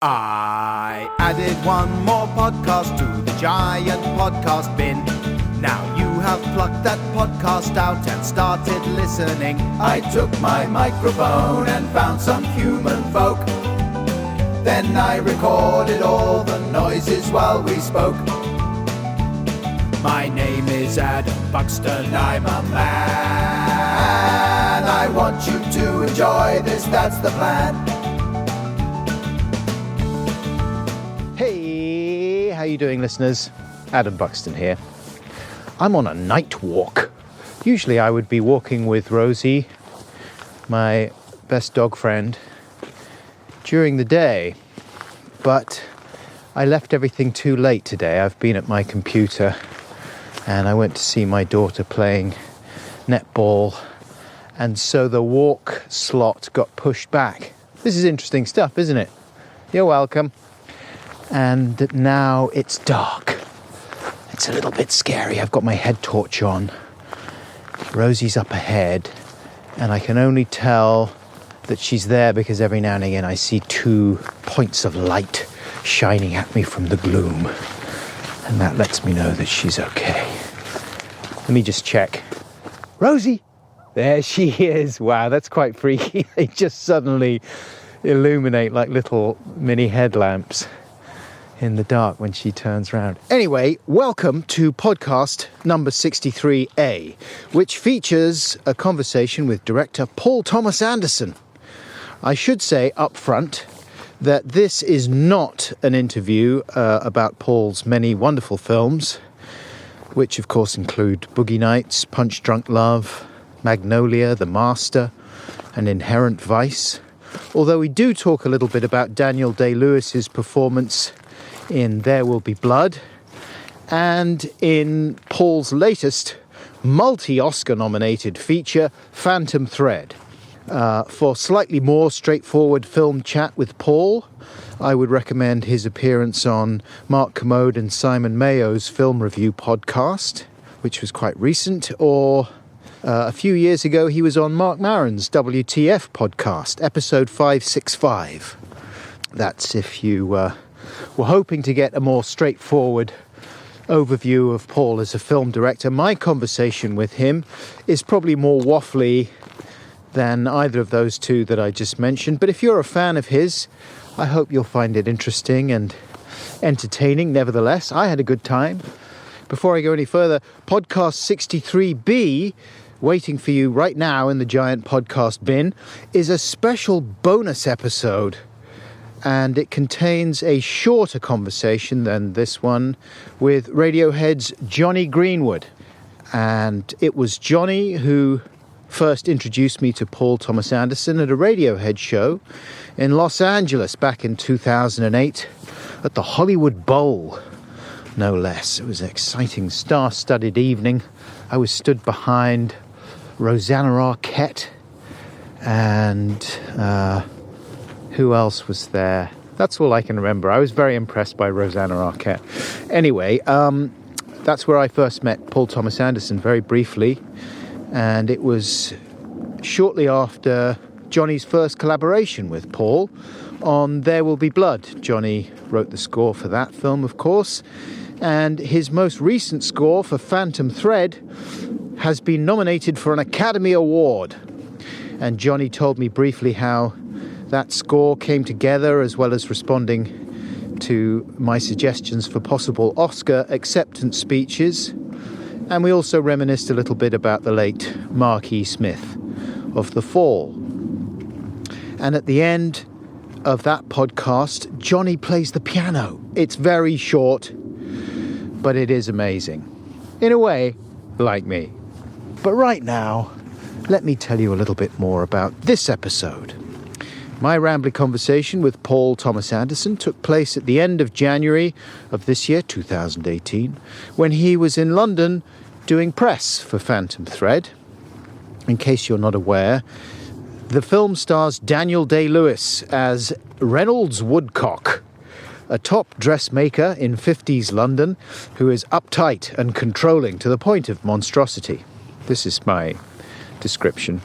I added one more podcast to the giant podcast bin. Now you have plucked that podcast out and started listening. I took my microphone and found some human folk. Then I recorded all the noises while we spoke. My name is Adam Buxton, I'm a man. I want you to enjoy this, that's the plan. Hey, how you doing, listeners? Adam Buxton here. I'm on a night walk. Usually I would be walking with Rosie, my best dog friend, during the day, but I left everything too late today. I've been at my computer and I went to see my daughter playing netball, and so the walk slot got pushed back. This is interesting stuff, isn't it? You're welcome. And now it's dark. It's a little bit scary. I've got my head torch on. Rosie's up ahead, and I can only tell that she's there because every now and again I see 2 points of light shining at me from the gloom, and that lets me know that she's okay. Let me just check. Rosie! There she is. Wow, that's quite freaky. They just suddenly illuminate like little mini headlamps in the dark when she turns around. Anyway, welcome to podcast number 63A, which features a conversation with director Paul Thomas Anderson. I should say up front that this is not an interview about Paul's many wonderful films, which of course include Boogie Nights, Punch Drunk Love, Magnolia, The Master, and Inherent Vice. Although we do talk a little bit about Daniel Day-Lewis's performance in There Will Be Blood, and in Paul's latest multi-Oscar nominated feature, Phantom Thread. For slightly more straightforward film chat with Paul, I would recommend his appearance on Mark Commode and Simon Mayo's film review podcast, which was quite recent, or a few years ago he was on Mark Maron's WTF podcast, episode 565. That's if you were hoping to get a more straightforward overview of Paul as a film director. My conversation with him is probably more waffly than either of those two that I just mentioned. But if you're a fan of his, I hope you'll find it interesting and entertaining. Nevertheless, I had a good time. Before I go any further, podcast 63B, waiting for you right now in the giant podcast bin, is a special bonus episode. And it contains a shorter conversation than this one with Radiohead's Jonny Greenwood. And it was Jonny who first introduced me to Paul Thomas Anderson at a Radiohead show in Los Angeles back in 2008 at the Hollywood Bowl, no less. It was an exciting star-studded evening. I was stood behind Rosanna Arquette and who else was there? That's all I can remember. I was very impressed by Rosanna Arquette. Anyway, that's where I first met Paul Thomas Anderson, very briefly. And it was shortly after Jonny's first collaboration with Paul on There Will Be Blood. Jonny wrote the score for that film, of course. And his most recent score for Phantom Thread has been nominated for an Academy Award. And Jonny told me briefly how that score came together, as well as responding to my suggestions for possible Oscar acceptance speeches. And we also reminisced a little bit about the late Mark E. Smith of The Fall. And at the end of that podcast, Jonny plays the piano. It's very short, but it is amazing. In a way, like me. But right now, let me tell you a little bit more about this episode. My rambly conversation with Paul Thomas Anderson took place at the end of January of this year, 2018, when he was in London doing press for Phantom Thread. In case you're not aware, the film stars Daniel Day-Lewis as Reynolds Woodcock, a top dressmaker in 50s London who is uptight and controlling to the point of monstrosity. This is my description,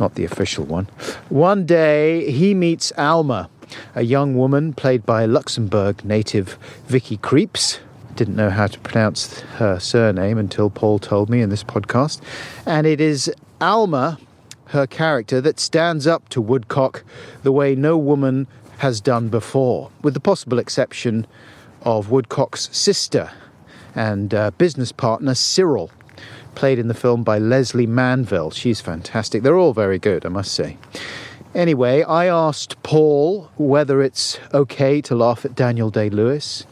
not the official one. One day he meets Alma, a young woman played by Luxembourg native Vicky Creeps. Didn't know how to pronounce her surname until Paul told me in this podcast. And it is Alma, her character, that stands up to Woodcock the way no woman has done before, with the possible exception of Woodcock's sister and business partner Cyril, played in the film by Leslie Manville. She's fantastic. They're all very good, I must say. Anyway, I asked Paul whether it's okay to laugh at Daniel Day-Lewis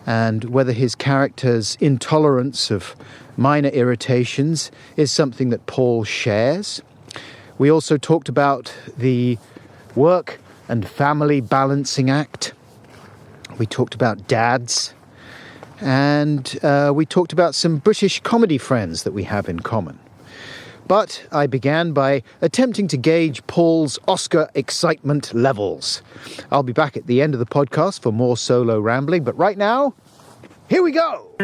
and whether his character's intolerance of minor irritations is something that Paul shares. We also talked about the work and family balancing act. We talked about dads. And we talked about some British comedy friends that we have in common. But I began by attempting to gauge Paul's Oscar excitement levels. I'll be back at the end of the podcast for more solo rambling, but right now, here we go!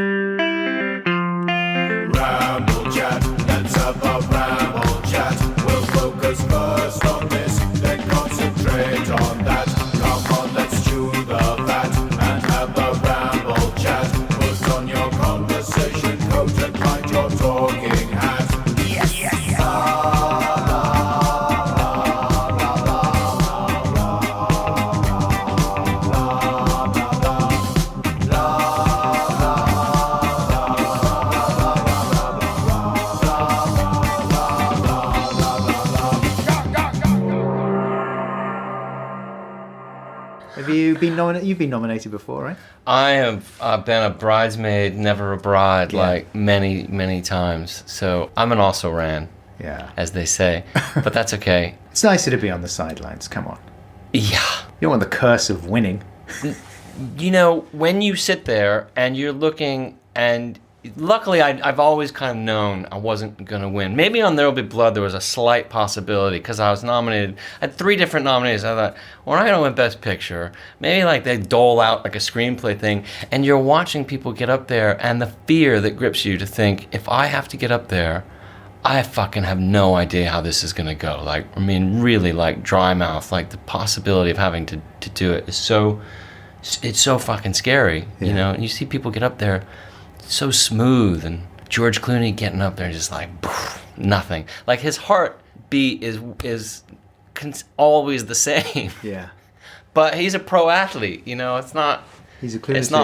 Ramble chat, let's have a ramble chat. We'll focus first on this, then concentrate on that. Come on, let's chew the fat and have a ramble chat. Put on your conversation coat and find your talking hat. Yes, yes, yes. Have you been nominated? You've been nominated before, right? I have been a bridesmaid, never a bride, like many, many times. So I'm an also-ran, as they say. But that's okay. It's nicer to be on the sidelines, come on. Yeah. You don't want the curse of winning. You know, when you sit there and you're looking, and luckily I've always kind of known I wasn't going to win. Maybe on There Will Be Blood there was a slight possibility because I was nominated. I had 3 different nominees. I thought, well, I'm going to win Best Picture. Maybe like they dole out like a screenplay thing, and you're watching people get up there and the fear that grips you to think, if I have to get up there, I fucking have no idea how this is going to go. Like, I mean, really like dry mouth. Like the possibility of having to do it is it's so fucking scary, you know? And you see people get up there so smooth, and George Clooney getting up there just like nothing. Like his heartbeat is always the same. Yeah. But he's a pro athlete, you know. It's not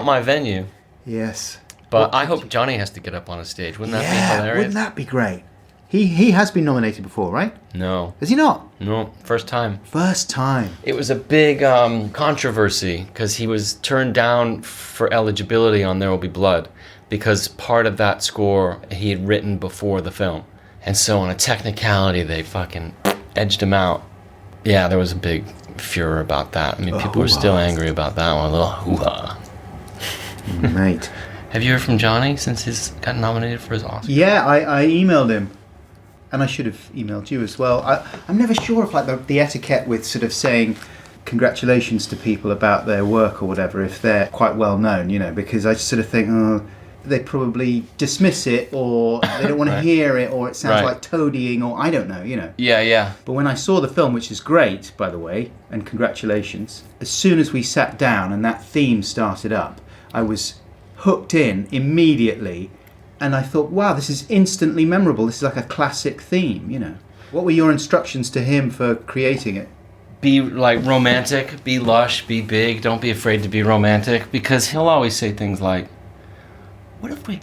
my venue. Yes. But I hope Johnny has to get up on a stage. Wouldn't that be hilarious? Wouldn't that be great? He has been nominated before, right? No. Has he not? No, first time. First time. It was a big controversy because he was turned down for eligibility on There Will Be Blood because part of that score he had written before the film. And so on a technicality, they fucking edged him out. Yeah, there was a big furor about that. I mean, people were still angry about that one. A little hoo-ha. Mate. Have you heard from Johnny since he's got nominated for his Oscar? Yeah, I emailed him. And I should have emailed you as well. I'm never sure if like the etiquette with sort of saying congratulations to people about their work or whatever, if they're quite well known, you know, because I just sort of think, they probably dismiss it, or they don't want to hear it, or it sounds like toadying, or I don't know, you know. Yeah. But when I saw the film, which is great, by the way, and congratulations, as soon as we sat down and that theme started up, I was hooked in immediately. And I thought, wow, this is instantly memorable. This is like a classic theme, you know. What were your instructions to him for creating it? Be like romantic, be lush, be big, don't be afraid to be romantic, because he'll always say things like, what if we,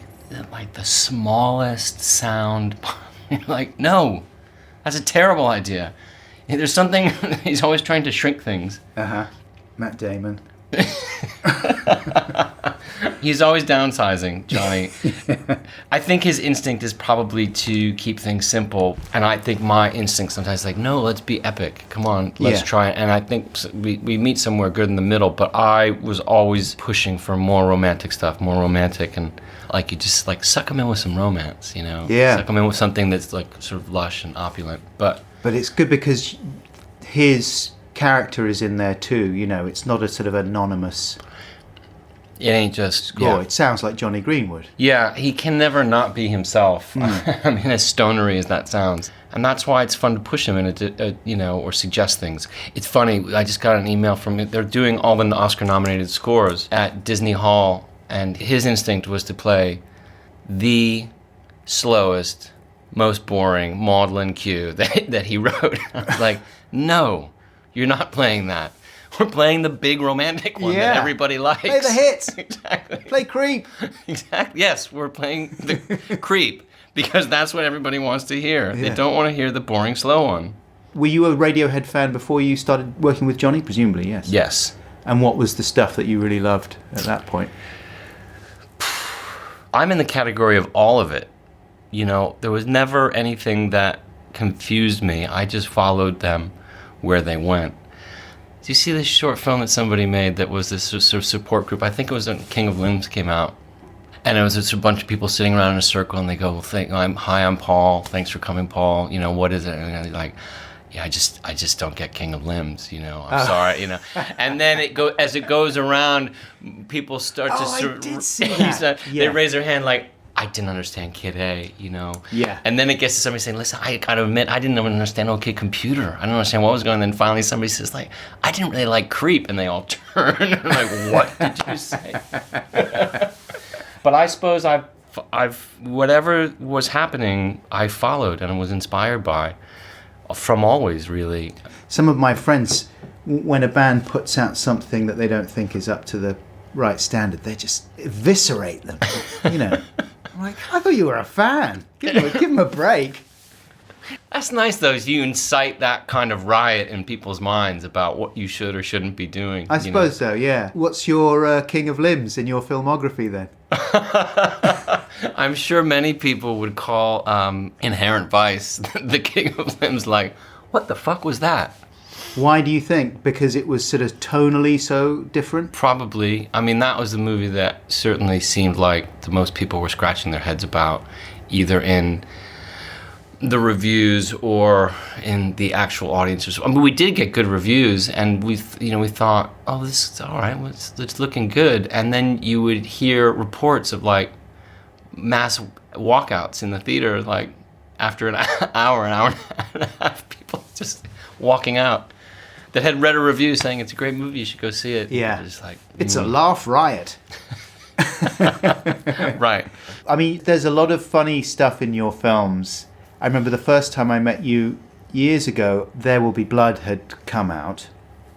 like the smallest sound, like, no, that's a terrible idea. There's something, he's always trying to shrink things. Matt Damon. He's always downsizing, Johnny. I think his instinct is probably to keep things simple, and I think my instinct sometimes is like, no, let's be epic. Come on, let's try it. And I think we meet somewhere good in the middle, but I was always pushing for more romantic stuff, more romantic, and like you just like suck him in with some romance, you know? Yeah. Suck him in with something that's like sort of lush and opulent. But it's good because his character is in there too, you know, it's not a sort of anonymous It ain't just score. It sounds like Johnny Greenwood. Yeah, he can never not be himself. I mean, as stonery as that sounds. And that's why it's fun to push him in or suggest things. It's funny, I just got an email from it. They're doing all the Oscar-nominated scores at Disney Hall, and his instinct was to play the slowest, most boring maudlin cue that he wrote. I was like, no, you're not playing that. We're playing the big romantic one that everybody likes. Play the hits. Exactly. Play Creep. Exactly. Yes, we're playing the Creep because that's what everybody wants to hear. Yeah. They don't want to hear the boring, slow one. Were you a Radiohead fan before you started working with Johnny? Presumably, yes. Yes. And what was the stuff that you really loved at that point? I'm in the category of all of it. There was never anything that confused me. I just followed them where they went. Do you see this short film that somebody made that was this sort of support group? I think it was when King of Limbs came out. And it was just a bunch of people sitting around in a circle, and they go, "Hi, I'm Paul. Thanks for coming, Paul. What is it?" And they're like, "Yeah, I just don't get King of Limbs. I'm sorry, And then as it goes around, people start to. I did see that. They raise their hand like, "I didn't understand Kid A," Yeah. And then it gets to somebody saying, "Listen, I gotta admit, I didn't even understand OK Computer. I didn't understand what was going on." And then finally somebody says, "I didn't really like Creep," and they all turn. And I'm like, "What did you say?" But I suppose I've whatever was happening, I followed and was inspired by, from always, really. Some of my friends, when a band puts out something that they don't think is up to the right standard, they just eviscerate them. I'm like, I thought you were a fan. Give him a break. That's nice, though. You incite that kind of riot in people's minds about what you should or shouldn't be doing. I suppose so, yeah. What's your King of Limbs in your filmography, then? I'm sure many people would call Inherent Vice the King of Limbs. Like, what the fuck was that? Why do you think? Because it was sort of tonally so different? Probably. I mean, that was the movie that certainly seemed like the most people were scratching their heads about, either in the reviews or in the actual audiences. I mean, we did get good reviews, and we thought, oh, this is all right, it's looking good. And then you would hear reports of mass walkouts in the theater, after an hour and a half, people just walking out that had read a review saying it's a great movie, you should go see it. Yeah, just it's a laugh riot. Right. I mean, there's a lot of funny stuff in your films. I remember the first time I met you years ago, There Will Be Blood had come out.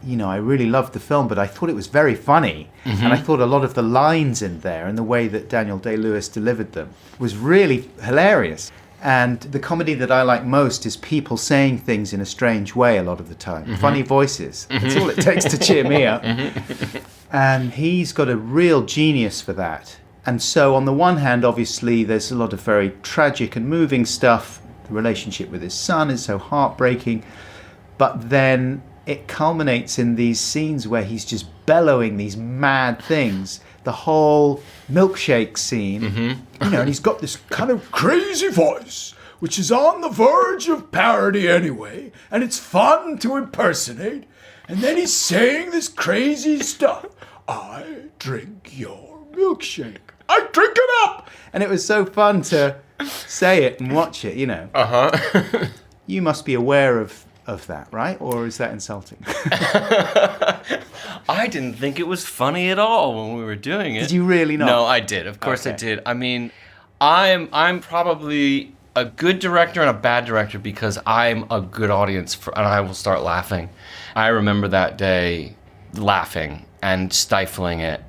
I really loved the film, but I thought it was very funny. Mm-hmm. And I thought a lot of the lines in there and the way that Daniel Day-Lewis delivered them was really hilarious. And the comedy that I like most is people saying things in a strange way a lot of the time. Mm-hmm. Funny voices. Mm-hmm. That's all it takes to cheer me up. Mm-hmm. And he's got a real genius for that. And so on the one hand, obviously, there's a lot of very tragic and moving stuff. The relationship with his son is so heartbreaking. But then it culminates in these scenes where he's just bellowing these mad things. The whole milkshake scene, mm-hmm. And he's got this kind of crazy voice, which is on the verge of parody anyway, and it's fun to impersonate. And then he's saying this crazy stuff. I drink your milkshake. I drink it up. And it was so fun to say it and watch it, Uh-huh. You must be aware of that, right? Or is that insulting? I didn't think it was funny at all when we were doing it. Did you really not? No, I did. Of course I did. I mean, I'm probably a good director and a bad director because I'm a good audience and I will start laughing. I remember that day laughing and stifling it,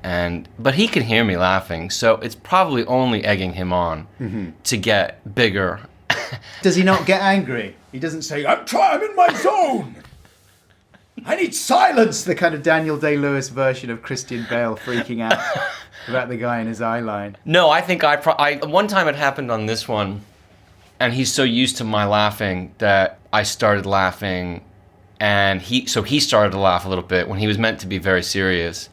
but he can hear me laughing, so it's probably only egging him on to get bigger. Does he not get angry? He doesn't say, I'm in my zone. I need silence. The kind of Daniel Day-Lewis version of Christian Bale freaking out about the guy in his eye line. No, I think one time it happened on this one, and he's so used to my laughing that I started laughing, and he started to laugh a little bit when he was meant to be very serious.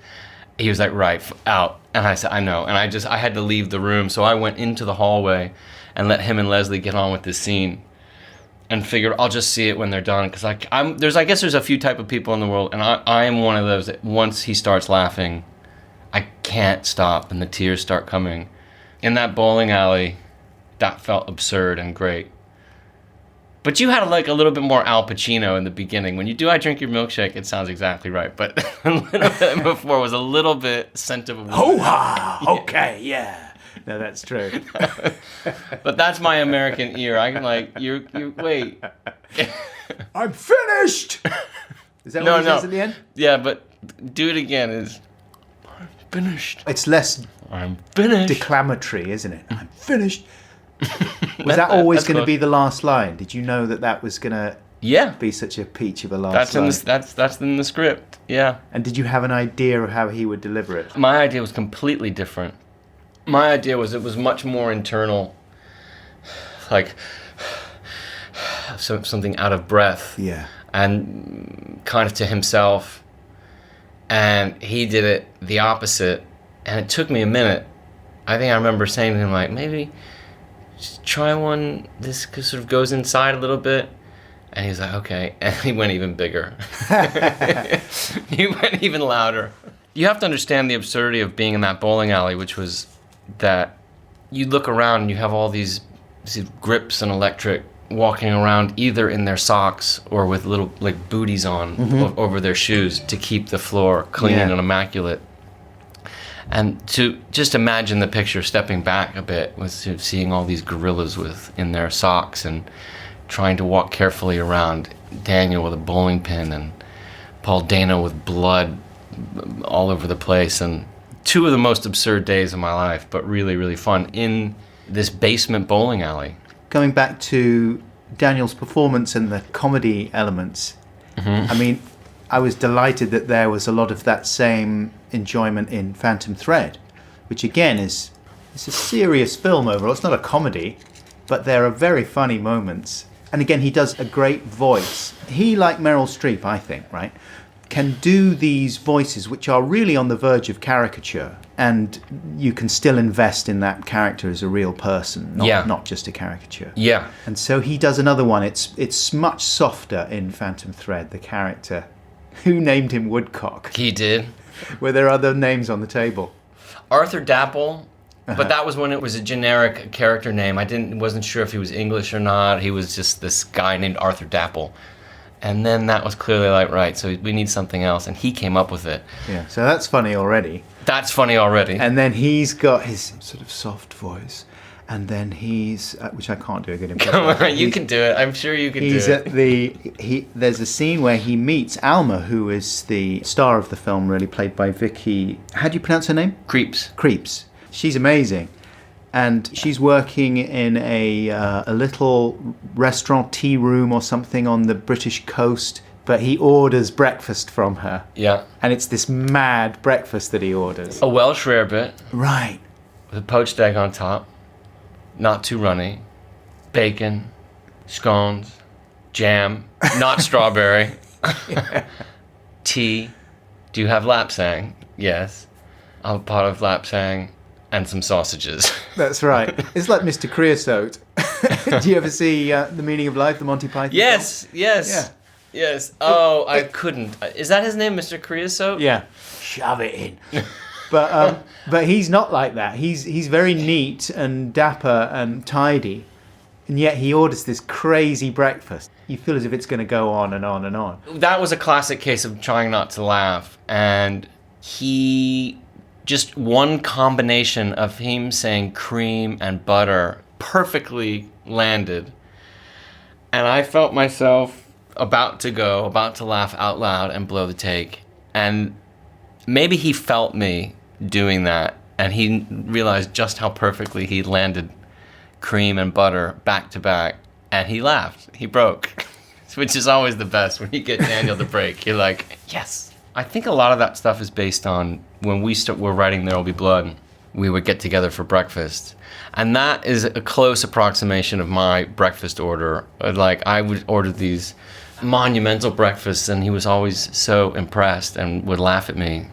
He was like, right, out. And I said, I know. And I had to leave the room, so I went into the hallway and let him and Leslie get on with this scene. And figured I'll just see it when they're done, because I guess there's a few type of people in the world, and I am one of those that once he starts laughing, I can't stop, and the tears start coming. In that bowling alley, that felt absurd and great. But you had like a little bit more Al Pacino in the beginning. When you do I Drink Your Milkshake, it sounds exactly right. But a little bit before was a little bit scent of a woman. Hoo-ha! Okay, yeah. No, that's true. But that's my American ear. I can like, you're wait. I'm finished! Is that what he says at the end? Yeah, but do it again. I'm finished. It's less I'm finished. declamatory, isn't it? I'm finished. Was that always going to be the last line? Did you know that was going to be such a peach of a last line? That's in the script, yeah. And did you have an idea of how he would deliver it? My idea was completely different. My idea was it was much more internal, like something out of breath. Yeah. And kind of to himself. And he did it the opposite. And it took me a minute. I think I remember saying to him, like, maybe just try one. This sort of goes inside a little bit. And he was like, okay. And he went even bigger. He went even louder. You have to understand the absurdity of being in that bowling alley, which was that you look around and you have all these grips and electric walking around either in their socks or with little like booties on over their shoes to keep the floor clean and immaculate. And to just imagine the picture stepping back a bit with sort of seeing all these gorillas in their socks and trying to walk carefully around, Daniel with a bowling pin and Paul Dano with blood all over the place, and two of the most absurd days of my life, but really, really fun in this basement bowling alley. Going back to Daniel's performance and the comedy elements, I mean, I was delighted that there was a lot of that same enjoyment in Phantom Thread, which again it's a serious film overall. It's not a comedy, but there are very funny moments. And again, he does a great voice. He, like Meryl Streep, I think, right, can do these voices which are really on the verge of caricature, and you can still invest in that character as a real person, not just a caricature. Yeah. And so he does another one. It's much softer in Phantom Thread, the character. Who named him Woodcock? He did. Were there other names on the table? Arthur Dapple, but that was when it was a generic character name. Wasn't sure if he was English or not. He was just this guy named Arthur Dapple. And then that was clearly like, right, so we need something else. And he came up with it. Yeah, so that's funny already. That's funny already. And then he's got his sort of soft voice. And then he's, which I can't do a good impression. Come on, you can do it. I'm sure you can do it. There's a scene where he meets Alma, who is the star of the film, really, played by Vicky. How do you pronounce her name? Creeps. She's amazing. And she's working in a little restaurant tea room or something on the British coast, but he orders breakfast from her. Yeah. And it's this mad breakfast that he orders. A Welsh rarebit. Right. With a poached egg on top. Not too runny. Bacon. Scones. Jam. Not strawberry. Tea. Do you have lapsang? Yes. A pot of lapsang. And some sausages. That's right. It's like Mr. Creosote. Do you ever see The Meaning of Life, the Monty Python Yes. Yeah. Yes. Oh, I couldn't. Is that his name, Mr. Creosote? Yeah. Shove it in. But he's not like that. He's very neat and dapper and tidy, and yet he orders this crazy breakfast. You feel as if it's going to go on and on and on. That was a classic case of trying not to laugh, and he... Just one combination of him saying cream and butter perfectly landed. And I felt myself about to laugh out loud and blow the take. And maybe he felt me doing that. And he realized just how perfectly he landed cream and butter back to back. And he laughed. He broke. Which is always the best when you get Daniel to break. You're like, yes. I think a lot of that stuff is based on when we're writing There Will Be Blood, we would get together for breakfast. And that is a close approximation of my breakfast order. Like, I would order these monumental breakfasts, and he was always so impressed and would laugh at me.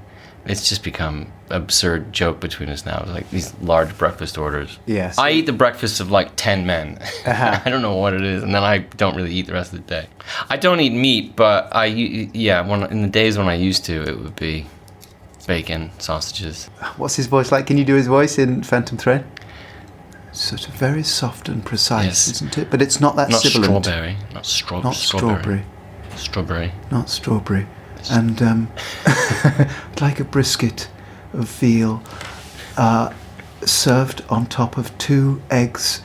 It's just become an absurd joke between us now. It's like these large breakfast orders. Yes. I eat the breakfast of like 10 men. I don't know what it is, and then I don't really eat the rest of the day. I don't eat meat, but in the days when I used to, it would be bacon, sausages. What's his voice like? Can you do his voice in Phantom Thread? Sort of very soft and precise, Yes. isn't it? But it's not that sibilant. Strawberry. Not Strawberry. Strawberry. Not strawberry. And like a brisket of veal served on top of 2 eggs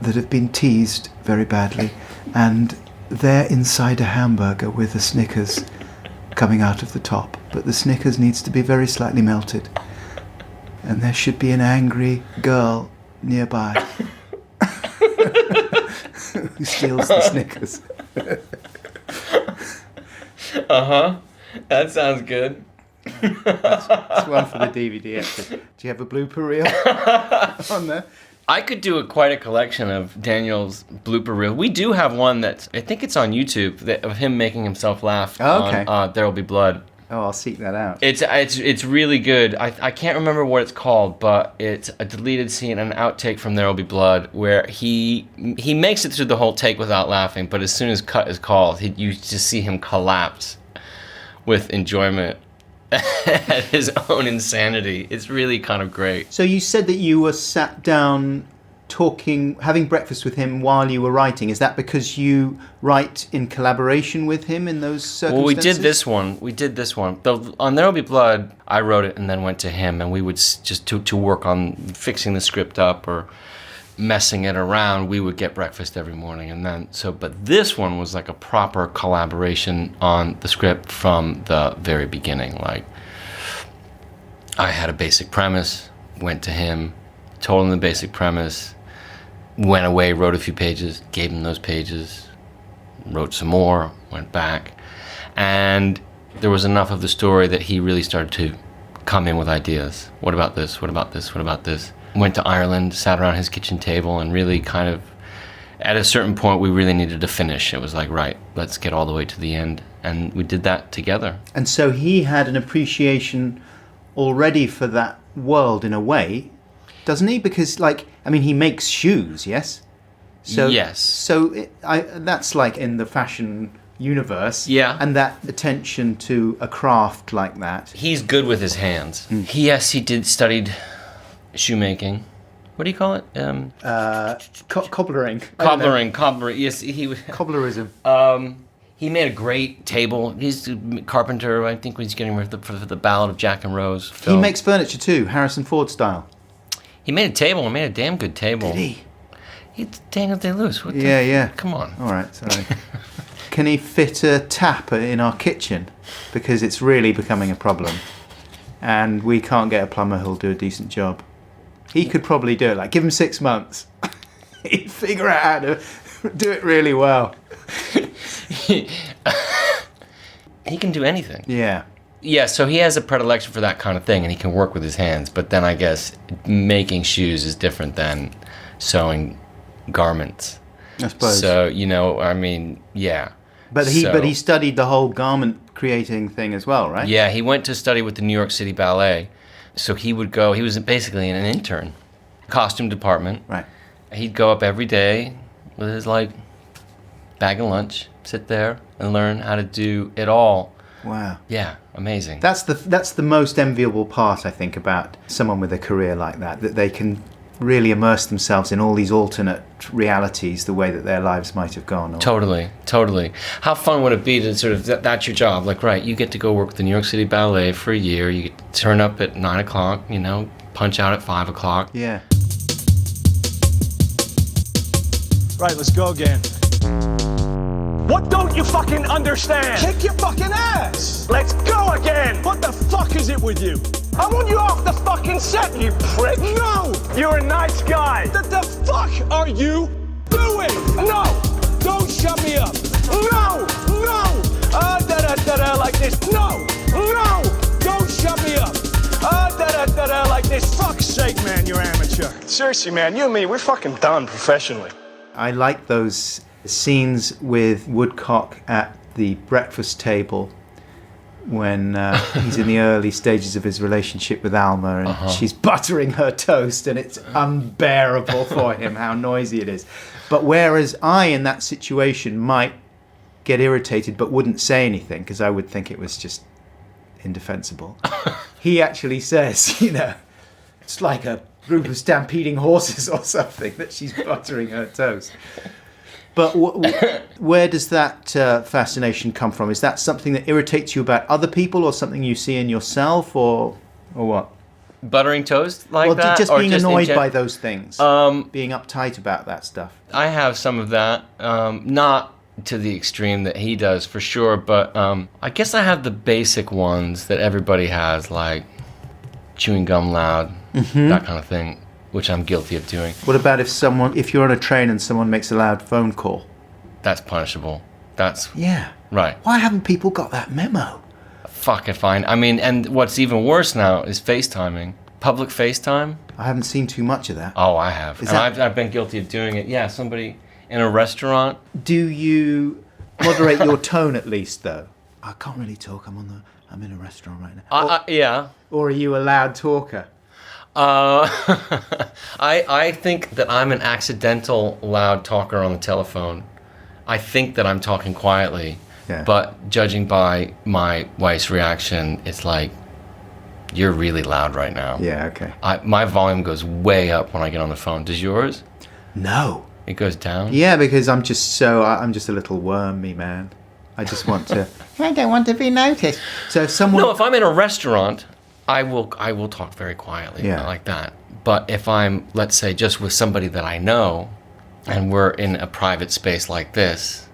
that have been teased very badly, and they're inside a hamburger with a Snickers coming out of the top. But the Snickers needs to be very slightly melted. And there should be an angry girl nearby who steals the Snickers. That sounds good. It's one for the DVD extra. Do you have a blooper reel on there? I could do quite a collection of Daniel's blooper reel. We do have one that's, I think it's on YouTube, of him making himself laugh. Oh, okay. On There'll Be Blood. Oh, I'll seek that out. It's really good. I can't remember what it's called, but it's a deleted scene, an outtake from There'll Be Blood, where he makes it through the whole take without laughing, but as soon as cut is called, you just see him collapse with enjoyment at his own insanity. It's really kind of great. So you said that you were sat down talking, having breakfast with him while you were writing. Is that because you write in collaboration with him in those circumstances? Well, we did this one. On There'll Be Blood, I wrote it and then went to him, and we would just to work on fixing the script up or messing it around. We would get breakfast every morning, and then but this one was like a proper collaboration on the script from the very beginning. Like, I had a basic premise, went to him, told him the basic premise, went away, wrote a few pages, gave him those pages, wrote some more, went back, and there was enough of the story that he really started to come in with ideas. What about this? What about this? What about this? Went to Ireland, sat around his kitchen table, and really kind of, at a certain point, we really needed to finish. It was like, right, let's get all the way to the end. And we did that together. And so he had an appreciation already for that world in a way, doesn't he? Because, he makes shoes, yes? So, yes. So that's like in the fashion universe. Yeah. And that attention to a craft like that. He's good with his hands. Yes, he studied shoemaking. What do you call it? Cobblering. Cobblering. Yes, he was. Cobblerism. He made a great table. He's a carpenter. I think he's getting ready for the Ballad of Jack and Rose film. He makes furniture too, Harrison Ford style. He made a table. He made a damn good table. Did he? He's Daniel Day-Lewis. Yeah. Come on. All right, sorry. Can he fit a tap in our kitchen? Because it's really becoming a problem. And we can't get a plumber who'll do a decent job. He could probably do it. Like, give him 6 months. He'd figure out how to do it really well. He can do anything. Yeah. Yeah, so he has a predilection for that kind of thing, and he can work with his hands. But then I guess making shoes is different than sewing garments. I suppose. So, yeah. But he studied the whole garment creating thing as well, right? Yeah, he went to study with the New York City Ballet. So he would go, he was basically an intern, costume department. Right. He'd go up every day with his bag of lunch, sit there and learn how to do it all. Wow. Yeah, amazing. That's the most enviable part, I think, about someone with a career like that they can really immerse themselves in all these alternate realities, the way that their lives might have gone. Totally. How fun would it be to sort of, that's your job, right, you get to go work with the New York City Ballet for a year, you get to turn up at 9 o'clock, punch out at 5 o'clock. Yeah. Right, let's go again. What don't you fucking understand? Kick your fucking ass! Let's go again! What the fuck is it with you? I want you off the fucking set, you prick! No! You're a nice guy! The fuck are you doing? No! Don't shut me up! No! Da-da-da-da like this. No! Don't shut me up! Da-da-da-da like this. Fuck's sake, man, you're amateur. Seriously, man, you and me, we're fucking done professionally. I like those scenes with Woodcock at the breakfast table when he's in the early stages of his relationship with Alma, and she's buttering her toast, and it's unbearable for him how noisy it is. But whereas I, in that situation, might get irritated but wouldn't say anything because I would think it was just indefensible. he actually says, it's like a group of stampeding horses or something that she's buttering her toast. But where does that fascination come from? Is that something that irritates you about other people, or something you see in yourself, or what? Buttering toast like that? Just or being just annoyed by those things. Being uptight about that stuff. I have some of that. Not to the extreme that he does, for sure, but I guess I have the basic ones that everybody has, like chewing gum loud, that kind of thing, which I'm guilty of doing. What about if you're on a train and someone makes a loud phone call? That's punishable. Yeah. Right. Why haven't people got that memo? Fucking fine. I mean, and what's even worse now is FaceTiming. Public FaceTime. I haven't seen too much of that. Oh, I have. I've been guilty of doing it. Yeah, somebody in a restaurant. Do you moderate your tone at least, though? I can't really talk. I'm in a restaurant right now. Yeah. Or are you a loud talker? I think that I'm an accidental loud talker on the telephone. I think that I'm talking quietly. Yeah. But judging by my wife's reaction, it's like, you're really loud right now. Yeah, okay. My volume goes way up when I get on the phone. Does yours? No. It goes down? Yeah, because I'm just a little wormy man. I just want to... I don't want to be noticed. So if someone... No, if I'm in a restaurant, I will talk very quietly, Yeah. like that. But if I'm, let's say, just with somebody that I know, and we're in a private space like this,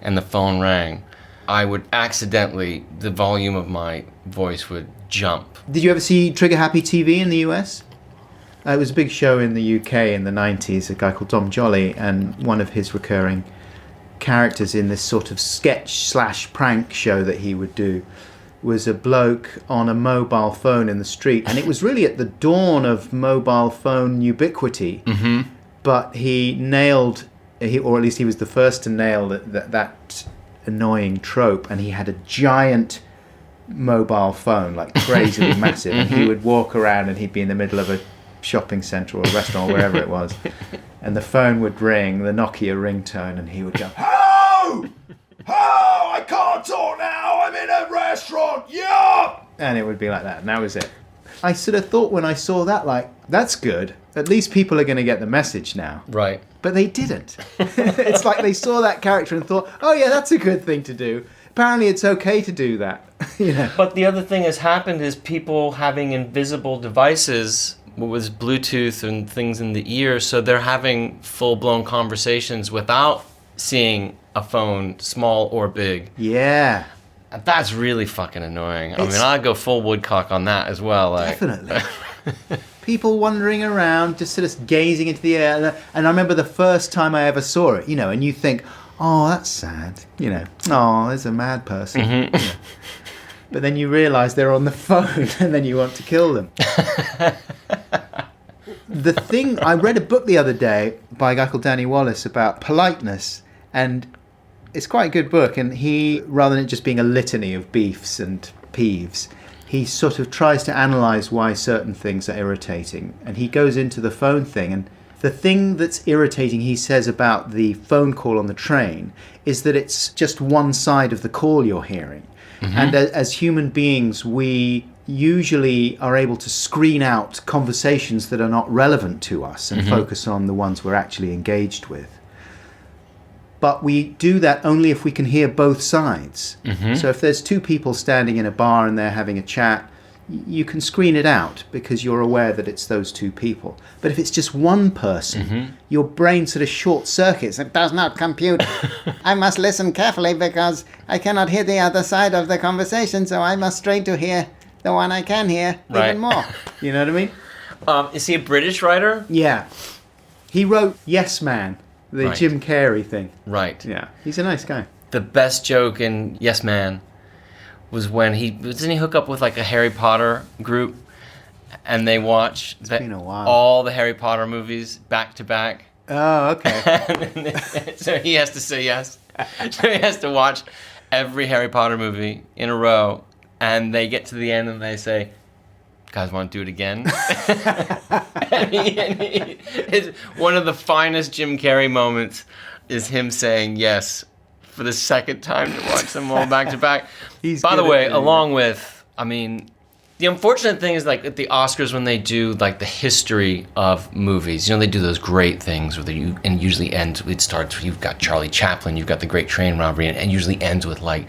and the phone rang, I would accidentally, the volume of my voice would jump. Did you ever see Trigger Happy TV in the US? It was a big show in the UK in the 90s, a guy called Dom Jolly, and one of his recurring characters in this sort of sketch/prank show that he would do was a bloke on a mobile phone in the street. And it was really at the dawn of mobile phone ubiquity, but he nailed, or at least he was the first to nail that annoying trope, and he had a giant mobile phone, like crazily massive, and he would walk around and he'd be in the middle of a shopping centre or a restaurant or wherever it was, and the phone would ring, the Nokia ringtone, and he would go, "Hello! Oh, I can't talk now, I'm in a restaurant, yeah!" And it would be like that, and that was it. I sort of thought when I saw that, like, that's good. At least people are going to get the message now. Right. But they didn't. It's like they saw that character and thought, oh yeah, that's a good thing to do. Apparently it's okay to do that. But the other thing has happened is people having invisible devices with Bluetooth and things in the ear, so they're having full-blown conversations without seeing a phone, small or big. Yeah. That's really fucking annoying. I mean, I'd go full woodcock on that as well. Like. Definitely. People wandering around, just sort of gazing into the air. And I remember the first time I ever saw it, and you think, oh, that's sad. Oh, there's a mad person. But then you realise they're on the phone and then you want to kill them. I read a book the other day by a guy called Danny Wallace about politeness, and it's quite a good book, and he, rather than it just being a litany of beefs and peeves, he sort of tries to analyse why certain things are irritating, and he goes into the phone thing, and the thing that's irritating, he says, about the phone call on the train is that it's just one side of the call you're hearing. And as human beings, we usually are able to screen out conversations that are not relevant to us and focus on the ones we're actually engaged with. But we do that only if we can hear both sides. So if there's two people standing in a bar and they're having a chat, you can screen it out because you're aware that it's those two people. But if it's just one person, your brain sort of short circuits. It does not compute. I must listen carefully because I cannot hear the other side of the conversation, so I must strain to hear the one I can hear even more. You know what I mean? Is he a British writer? Yeah. He wrote Yes Man, the Jim Carrey thing. Right. Yeah. He's a nice guy. The best joke in Yes Man was when didn't he hook up with like a Harry Potter group, and they watch been a while. all the Harry Potter movies back to back. Oh, okay. So he has to say yes. So he has to watch every Harry Potter movie in a row, and they get to the end and they say, "Guys, want to do it again?" It's one of the finest Jim Carrey moments is him saying yes for the second time to watch them all back to back. By the way, along with, The unfortunate thing is, like, at the Oscars, when they do, like, the history of movies, you know, they do those great things where and usually ends, it starts, you've got Charlie Chaplin, you've got the Great Train Robbery, and usually ends with, like,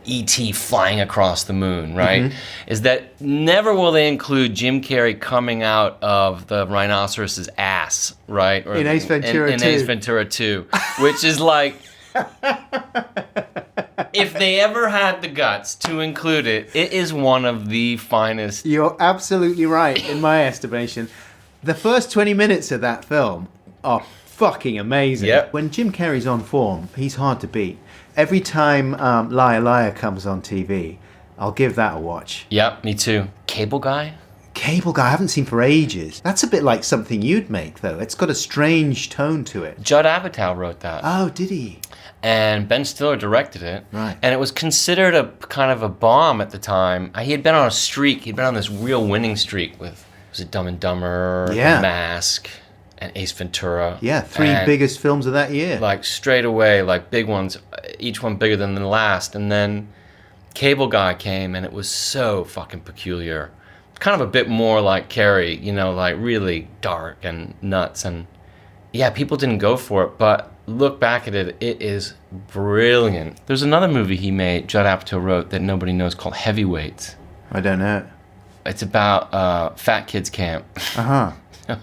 E.T. flying across the moon, right? Mm-hmm. Is that never will they include Jim Carrey coming out of the rhinoceros's ass, right? Or in Ace Ventura 2. In Ace Ventura 2, which is like... If they ever had the guts to include it, it is one of the finest. You're absolutely right, in my estimation. The first 20 minutes of that film are fucking amazing. Yep. When Jim Carrey's on form, he's hard to beat. Every time Liar Liar comes on TV, I'll give that a watch. Yep, me too. Cable Guy? Cable Guy I haven't seen for ages. That's a bit like something you'd make, though. It's got a strange tone to it. Judd Apatow wrote that. Oh, did he? And Ben Stiller directed it. Right. And it was considered a kind of a bomb at the time. He had been on a streak. He'd been on this real winning streak with, was it Dumb and Dumber, Yeah. The Mask, and Ace Ventura. Yeah, three and biggest films of that year. like straight away, like big ones, each one bigger than the last. And then Cable Guy came, and it was so fucking peculiar. Kind of a bit more like Carrey, you know, like really dark and nuts. And yeah, people didn't go for it, but look back at it, it is brilliant. There's another movie he made, Judd Apatow wrote, that nobody knows, called Heavyweights. I don't know. It's about fat kids camp. Uh-huh.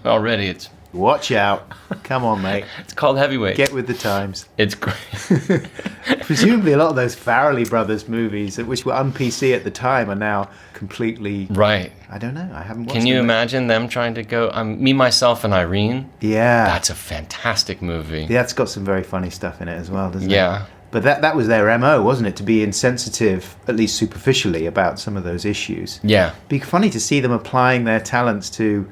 Already it's... Watch out. Come on, mate. It's called Heavyweights. Get with the times. It's great. Presumably a lot of those Farrelly Brothers movies, which were un-PC at the time, are now completely... Right. I don't know. I haven't watched Can you them. imagine them trying to go... Me, Myself, and Irene? Yeah. That's a fantastic movie. Yeah, it's got some very funny stuff in it as well, doesn't it? Yeah. But that was their MO, wasn't it? To be insensitive, at least superficially, about some of those issues. Yeah. It'd be funny to see them applying their talents to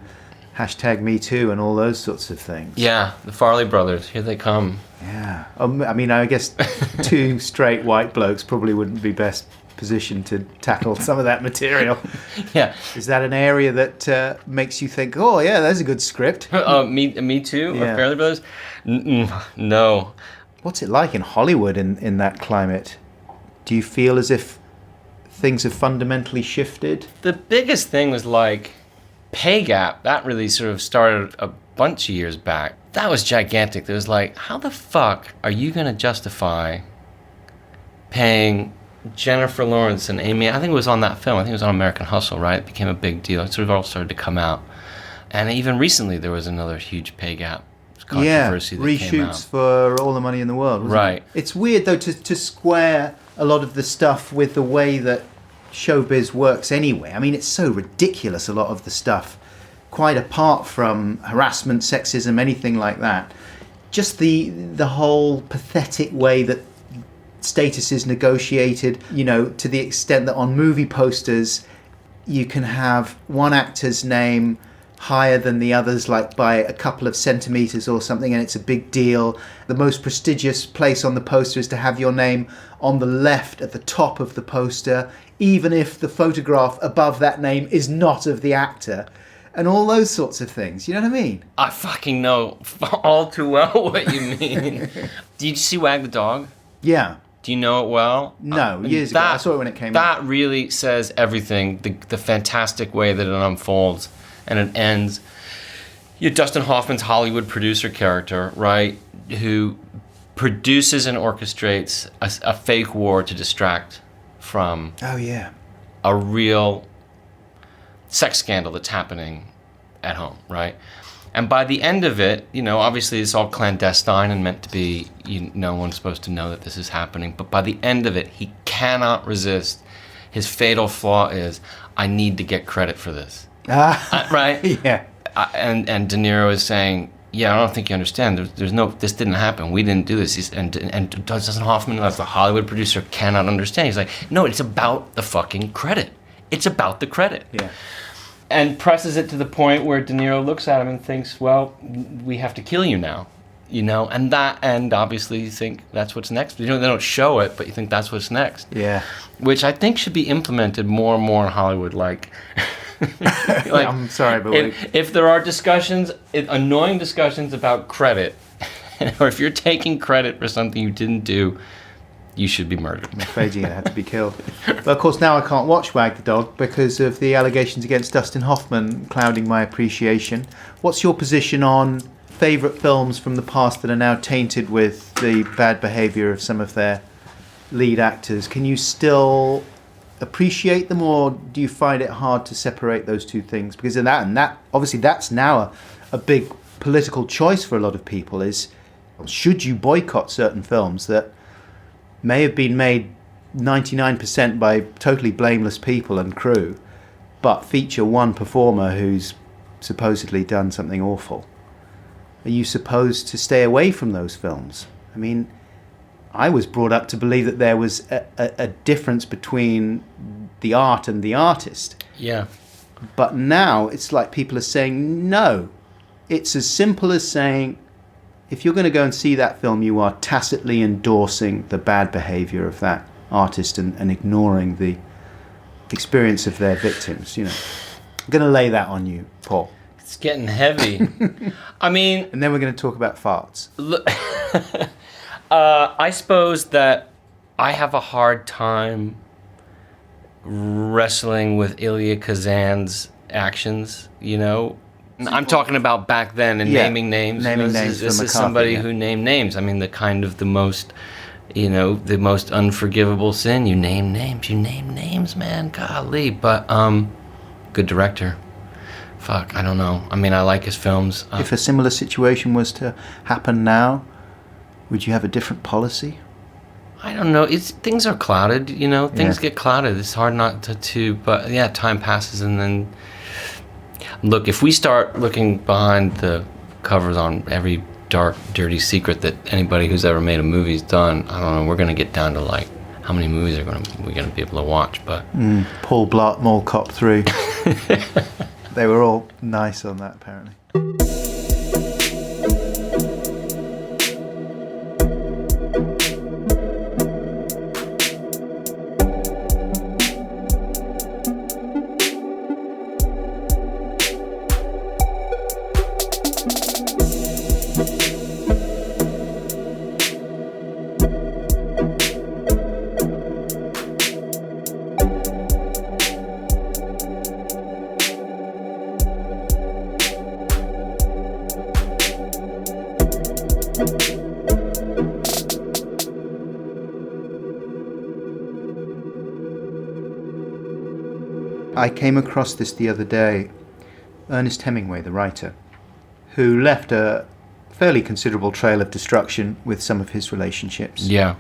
#MeToo and all those sorts of things. Yeah, the Farley brothers, here they come. Yeah. I mean, I guess two straight white blokes probably wouldn't be best positioned to tackle some of that material. Yeah. Is that an area that makes you think, oh, yeah, there's a good script? Me Too? Yeah. Or Farley brothers? No. What's it like in Hollywood in that climate? Do you feel as if things have fundamentally shifted? The biggest thing was like pay gap. That really sort of started a bunch of years back. That was gigantic. There was like, how the fuck are you going to justify paying Jennifer Lawrence and Amy? I think it was on that film. I think it was on American Hustle, right? It became a big deal. It sort of all started to come out. And even recently, there was another huge pay gap controversy that came out. Reshoots for All the Money in the World, wasn't Right. it? It's weird, though, to square a lot of the stuff with the way that showbiz works anyway. I mean, it's so ridiculous, a lot of the stuff, quite apart from harassment, sexism, anything like that. Just the whole pathetic way that status is negotiated, you know, to the extent that on movie posters you can have one actor's name higher than the others, like by a couple of centimeters or something, and it's a big deal. The most prestigious place on the poster is to have your name on the left at the top of the poster, even if the photograph above that name is not of the actor, and all those sorts of things. You know what I mean? I fucking know all too well what you mean. Did you see Wag the Dog? Yeah. Do you know it well? No, years ago. I saw it when it came out. That really says everything, the fantastic way that it unfolds and it ends. You know, Dustin Hoffman's Hollywood producer character, right, who produces and orchestrates a fake war to distract from Oh, yeah. a real sex scandal that's happening at home, right? And by the end of it, you know, obviously it's all clandestine and meant to be, no one's supposed to know that this is happening. But by the end of it, he cannot resist. His fatal flaw is, I need to get credit for this. Right? Yeah. And De Niro is saying, yeah, I don't think you understand. There's no, this didn't happen. We didn't do this. And Dustin Hoffman, as the Hollywood producer, cannot understand. He's like, no, it's about the fucking credit. It's about the credit. Yeah. And presses it to the point where De Niro looks at him and thinks, well, we have to kill you now. You know, and obviously you think that's what's next. You know, they don't show it, but you think that's what's next. Yeah. Which I think should be implemented more and more in Hollywood. Like I'm sorry, but if there are discussions, annoying discussions about credit, or if you're taking credit for something you didn't do, you should be murdered. I'm afraid you had to be killed. But of course now I can't watch Wag the Dog because of the allegations against Dustin Hoffman clouding my appreciation. What's your position on favourite films from the past that are now tainted with the bad behaviour of some of their lead actors? Can you still appreciate them, or do you find it hard to separate those two things? Because of that, and that obviously that's now a big political choice for a lot of people, is should you boycott certain films that may have been made 99% by totally blameless people and crew, but feature one performer who's supposedly done something awful? Are you supposed to stay away from those films? I mean, I was brought up to believe that there was a difference between the art and the artist. Yeah. But now it's like people are saying, no. It's as simple as saying, if you're going to go and see that film, you are tacitly endorsing the bad behaviour of that artist and ignoring the experience of their victims. You know, I'm going to lay that on you, Paul. It's getting heavy. I mean... And then we're going to talk about farts. Look, I suppose that I have a hard time wrestling with Ilya Kazan's actions, you know? I'm talking about back then and naming names. Naming you know, names. This for is McCarthy, somebody who named names. I mean, the most, you know, the most unforgivable sin. You name names, man. Golly. But, good director. Fuck, I don't know. I mean, I like his films. If a similar situation was to happen now, would you have a different policy? I don't know. Things are clouded, you know. Things get clouded. It's hard not to. But yeah, time passes, and then look. If we start looking behind the covers on every dark, dirty secret that anybody who's ever made a movie's done, I don't know. We're gonna get down to like how many movies we're gonna be able to watch. But Paul Blart Mall Cop 3. They were all nice on that, apparently. I came across this the other day. Ernest Hemingway, the writer, who left a fairly considerable trail of destruction with some of his relationships. yeah,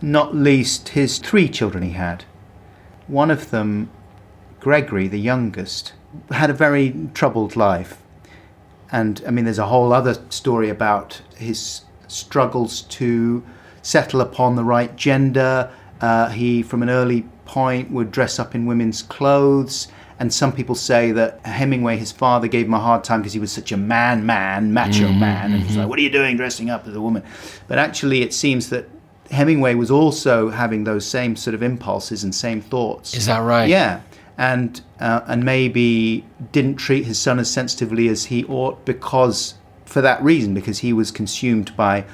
Not least his 3 children he had. One of them, Gregory, the youngest, had a very troubled life. And, I mean, there's a whole other story about his struggles to settle upon the right gender. He, from an early point, would dress up in women's clothes. And some people say that Hemingway, his father, gave him a hard time because he was such a macho man. And he's like, what are you doing dressing up as a woman? But actually, it seems that Hemingway was also having those same sort of impulses and same thoughts. is that right? Yeah. And maybe didn't treat his son as sensitively as he ought for that reason, because he was consumed by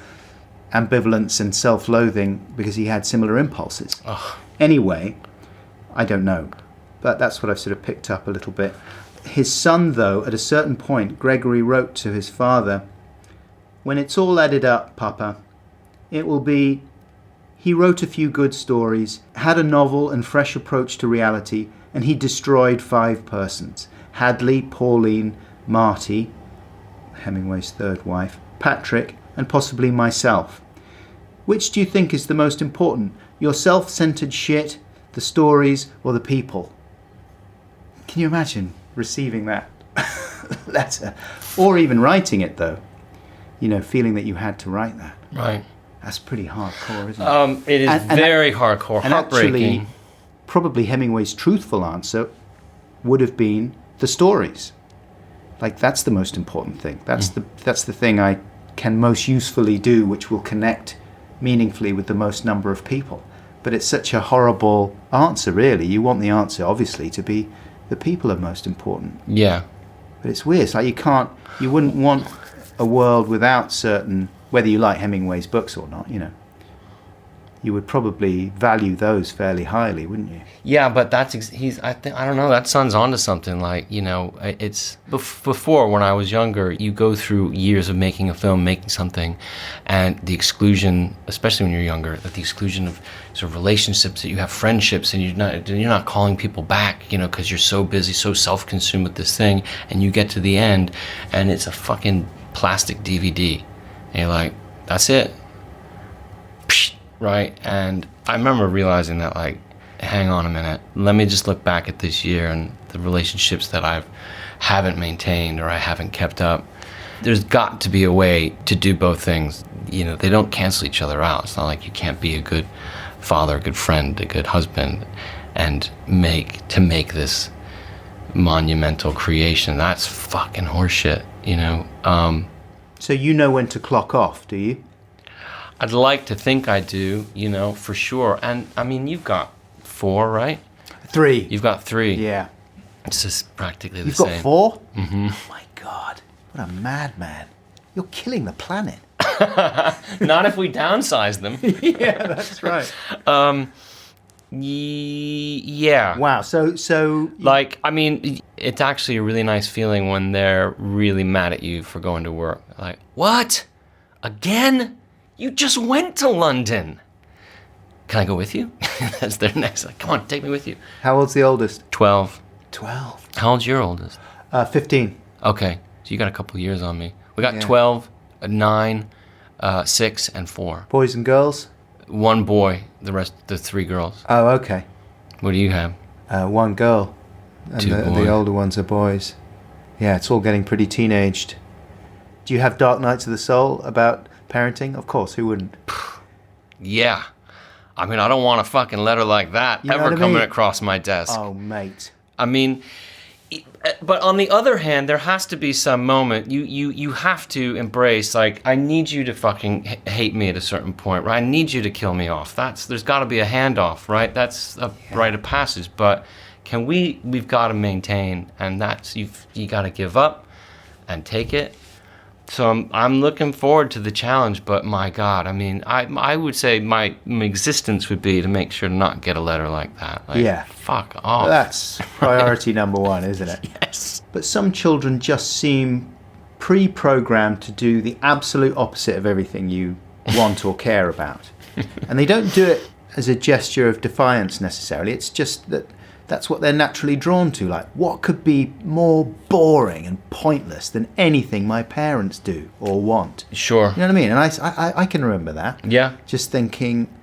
ambivalence and self-loathing because he had similar impulses. Ugh. Anyway, I don't know. But that's what I've sort of picked up a little bit. His son, though, at a certain point, Gregory wrote to his father, "When it's all added up, Papa, it will be, he wrote a few good stories, had a novel and fresh approach to reality, and he destroyed 5 persons. Hadley, Pauline, Marty," Hemingway's 3rd wife, "Patrick, and possibly myself. Which do you think is the most important? Your self-centered shit, the stories, or the people?" Can you imagine receiving that letter? Or even writing it, though. You know, feeling that you had to write that. Right. That's pretty hardcore, isn't it? It is very hardcore, And heartbreaking. actually, probably Hemingway's truthful answer would have been the stories. Like, that's the most important thing. That's the thing I can most usefully do, which will connect meaningfully with the most number of people. But it's such a horrible answer, really. You want the answer, obviously, to be the people are most important. Yeah. But it's weird. It's like you wouldn't want a world without certain, whether you like Hemingway's books or not, you know. you would probably value those fairly highly, wouldn't you? Yeah, but I don't know, that son's onto something. Like, it's before, when I was younger, you go through years of making a film, making something, and the exclusion, especially when you're younger, the exclusion of sort of relationships, that you have friendships, and you're not calling people back, because you're so busy, so self-consumed with this thing, and you get to the end, and it's a fucking plastic DVD, and you're like, that's it. Right? And I remember realizing that, like, hang on a minute, let me just look back at this year and the relationships that I haven't maintained or I haven't kept up. There's got to be a way to do both things. They don't cancel each other out. It's not like you can't be a good father, a good friend, a good husband, and make this monumental creation. That's fucking horseshit, So you know when to clock off, do you? I'd like to think I do, for sure. And I mean, you've got 4, right? 3. You've got 3. Yeah. It's just practically the You've same. got 4? Mm-hmm. Oh my God, what a madman. You're killing the planet. Not if we downsize them. Yeah, that's right. Yeah. Wow, so... Like, I mean, it's actually a really nice feeling when they're really mad at you for going to work. Like, what? Again? You just went to London. Can I go with you? That's their next. Like, come on, take me with you. How old's the oldest? 12. 12. How old's your oldest? 15. Okay, so you got a couple years on me. We got Yeah. 12, 9, 6, and 4. Boys and girls? 1 boy, the 3 girls. Oh, okay. What do you have? 1 girl. And 2 boys. the older ones are boys. Yeah, it's all getting pretty teenaged. Do you have dark nights of the soul about parenting? Of course, who wouldn't? Yeah. I mean, I don't want a fucking letter like that You know ever what I coming mean? across my desk. Oh, mate. I mean, but on the other hand, there has to be some moment. You have to embrace, like, I need you to fucking hate me at a certain point, right? I need you to kill me off. There's got to be a handoff, right? That's a rite of passage. But we've got to maintain, and you got to give up and take it. So I'm looking forward to the challenge, but my God, I mean, I would say my existence would be to make sure to not get a letter like that. Like, Yeah. Fuck off. That's priority number 1, isn't it? Yes. But some children just seem pre-programmed to do the absolute opposite of everything you want or care about. And they don't do it as a gesture of defiance necessarily. It's just that's what they're naturally drawn to. Like, what could be more boring and pointless than anything my parents do or want? Sure. You know what I mean? And I can remember that. Yeah. Just thinking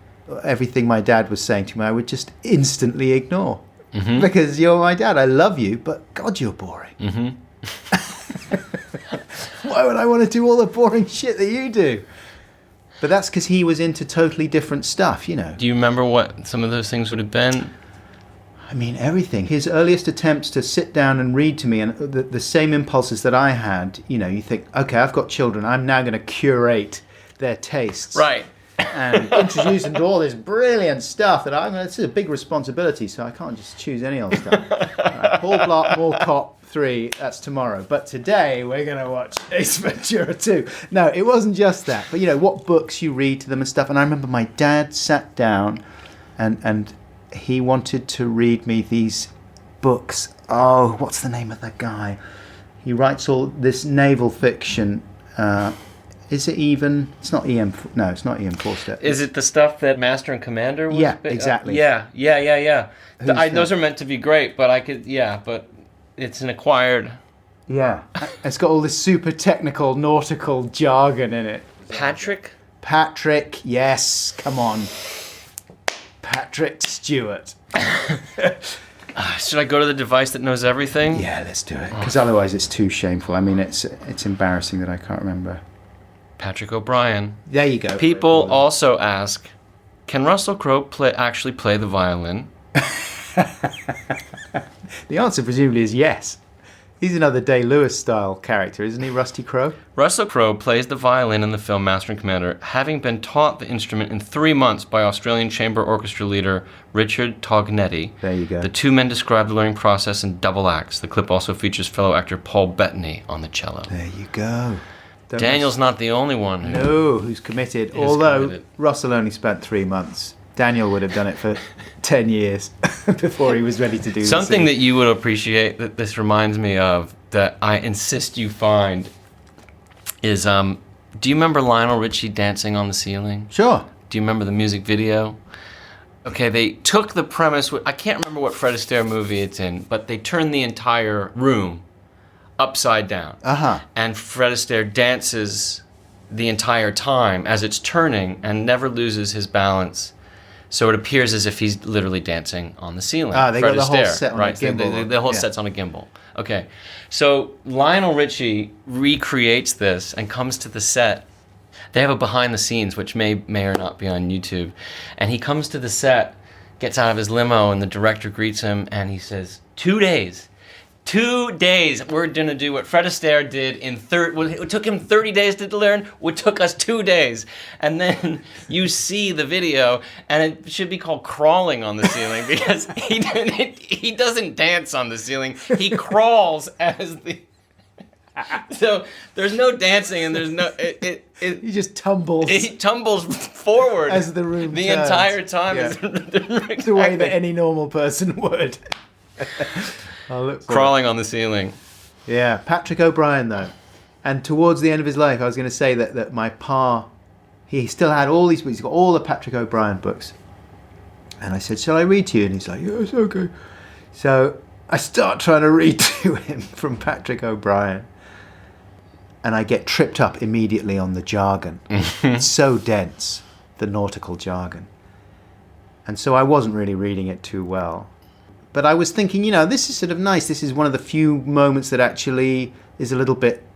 everything my dad was saying to me, I would just instantly ignore. Mm-hmm. Because you're my dad, I love you, but God, you're boring. Mm-hmm. Why would I want to do all the boring shit that you do? But that's because he was into totally different stuff, Do you remember what some of those things would have been? I mean, everything. His earliest attempts to sit down and read to me, and the same impulses that I had, you think, okay, I've got children, I'm now going to curate their tastes. Right. And introduce them to all this brilliant stuff this is a big responsibility, so I can't just choose any old stuff. Right, Paul Blart Mall Cop 3, that's tomorrow. But today we're going to watch Ace Ventura 2. No, it wasn't just that. But, what books you read to them and stuff. And I remember my dad sat down and he wanted to read me these books. Oh, what's the name of that guy? He writes all this naval fiction. Is it even? It's not E.M. No, it's not E.M. Forster. Is it the stuff that Master and Commander was? Yeah, exactly. Yeah. Those that? are meant to be great, but but it's an acquired... Yeah. It's got all this super technical nautical jargon in it. Patrick, yes, come on. Patrick Stewart. Should I go to the device that knows everything? Yeah, let's do it. Because otherwise it's too shameful. I mean, it's embarrassing that I can't remember. Patrick O'Brien. There you go. People also ask, can Russell Crowe actually play the violin? The answer presumably is yes. He's another Day-Lewis style character, isn't he, Rusty Crowe? Russell Crowe plays the violin in the film Master and Commander, having been taught the instrument in 3 months by Australian Chamber Orchestra leader Richard Tognetti. There you go. The 2 men describe the learning process in double acts. The clip also features fellow actor Paul Bettany on the cello. There you go. Daniel's not the only one. who's committed. Although committed. Russell only spent 3 months. Daniel would have done it for 10 years before he was ready to do Something the that you would appreciate that this reminds me of that I insist you find is, do you remember Lionel Richie dancing on the ceiling? Sure. Do you remember the music video? Okay, they took the premise, I can't remember what Fred Astaire movie it's in, but they turned the entire room upside down. Uh-huh. And Fred Astaire dances the entire time as it's turning and never loses his balance. So it appears as if he's literally dancing on the ceiling. Ah, they Fred got the whole Astaire, set on right? a gimbal. The whole Yeah. set's on a gimbal. Okay. So Lionel Richie recreates this and comes to the set. They have a behind the scenes, which may or not be on YouTube. And he comes to the set, gets out of his limo, and the director greets him, and he says, 2 days. 2 days, we're gonna do what Fred Astaire did in it took him 30 days to learn, it took us 2 days. And then you see the video, and it should be called Crawling on the Ceiling, because he doesn't dance on the ceiling, he crawls as the... So there's no dancing, and there's no... He just tumbles. He tumbles forward As the room the turns. entire time. Yeah. The way that any normal person would. I'll look for Crawling on the ceiling. it. Yeah, Patrick O'Brien though. And towards the end of his life, I was going to say that my pa, he still had all these books. He's got all the Patrick O'Brien books. And I said, shall I read to you? And he's like, yes, okay. So I start trying to read to him from Patrick O'Brien. And I get tripped up immediately on the jargon. It's so dense, the nautical jargon. And so I wasn't really reading it too well. But I was thinking, this is sort of nice. This is one of the few moments that actually is a little bit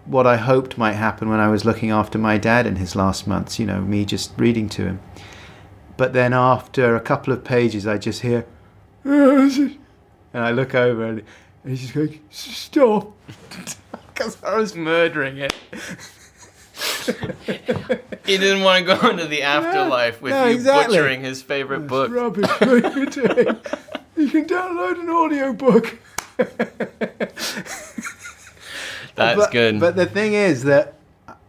what I hoped might happen when I was looking after my dad in his last months, me just reading to him. But then after a couple of pages, I just hear, and I look over and he's just going, stop. Because I was murdering it. He didn't want to go into the afterlife with you exactly. butchering his favorite book. Rubbish. You can download an audiobook. That's good. But the thing is that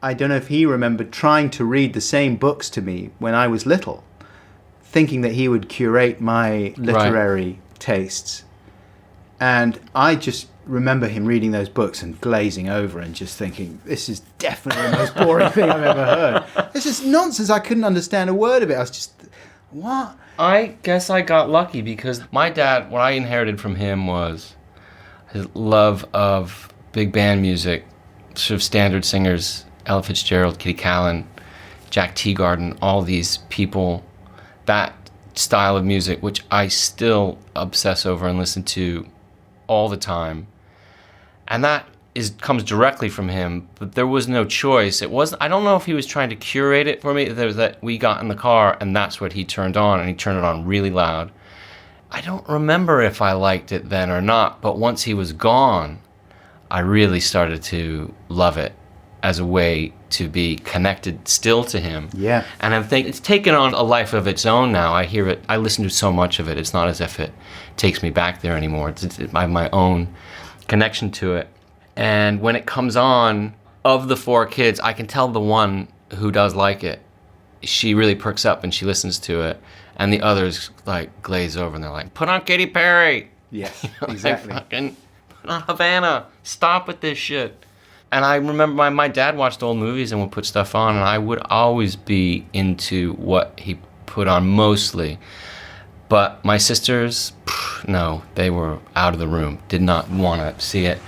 I don't know if he remembered trying to read the same books to me when I was little, thinking that he would curate my literary tastes. And I just remember him reading those books and glazing over and just thinking, this is definitely the most boring thing I've ever heard. It's just nonsense. I couldn't understand a word of it. I was just, what? I guess I got lucky because my dad, what I inherited from him was his love of big band music, sort of standard singers, Ella Fitzgerald, Kitty Callan, Jack Teagarden, all these people, that style of music, which I still obsess over and listen to all the time. And that comes directly from him, but there was no choice. I don't know if he was trying to curate it for me. There was that we got in the car and that's what he turned on, and he turned it on really loud. I don't remember if I liked it then or not, but once he was gone, I really started to love it as a way to be connected still to him. Yeah. And I think it's taken on a life of its own now. I hear it, I listen to so much of it. It's not as if it takes me back there anymore. I have my own connection to it. And when it comes on, of the 4 kids, I can tell the one who does like it, she really perks up and she listens to it. And the others like glaze over and they're like, put on Katy Perry. Yes, Like, exactly. fucking put on Havana. Stop with this shit. And I remember my dad watched old movies and would put stuff on, and I would always be into what he put on mostly. But my sisters, no, they were out of the room, did not want to see it.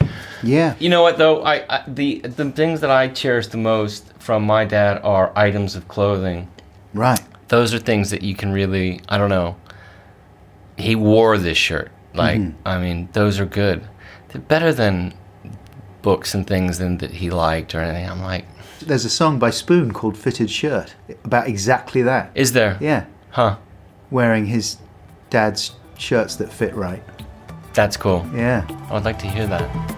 Yeah. You know what, though? The things that I cherish the most from my dad are items of clothing. Right. Those are things that you can really, I don't know. He wore this shirt. Like, I mean, those are good. They're better than books and things that he liked or anything. I'm like... There's a song by Spoon called Fitted Shirt about exactly that. Is there? Yeah. Huh. Wearing his dad's shirts that fit right. That's cool. Yeah. I would like to hear that.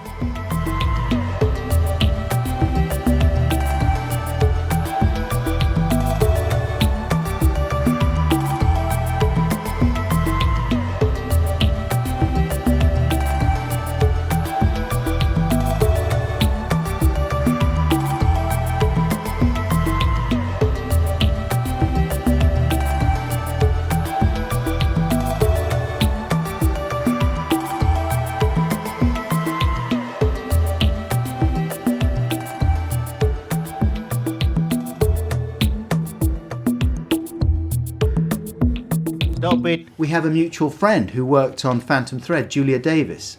help me? We have a mutual friend who worked on Phantom Thread, Julia Davis.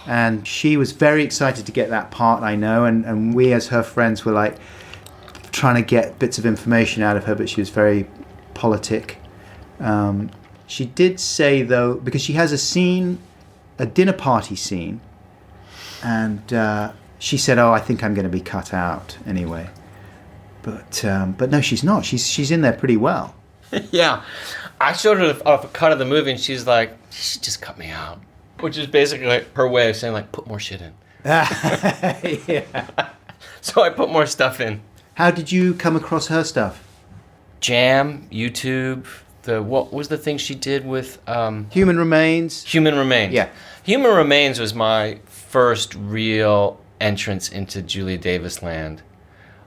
And she was very excited to get that part, I know, and we as her friends were like trying to get bits of information out of her, but she was very politic. She did say, though, because she has a scene, a dinner party scene, and she said, "Oh, I think I'm going to be cut out anyway." But no, she's not. She's in there pretty well. Yeah. I showed her a cut of the movie, and she's like, "You should just cut me out." Which is basically like her way of saying, like, put more shit in. Yeah. So I put more stuff in. How did you come across her stuff? Jam, YouTube, what was the thing she did with... Human Remains. Human Remains. Yeah. Human Remains was my first real entrance into Julia Davis land.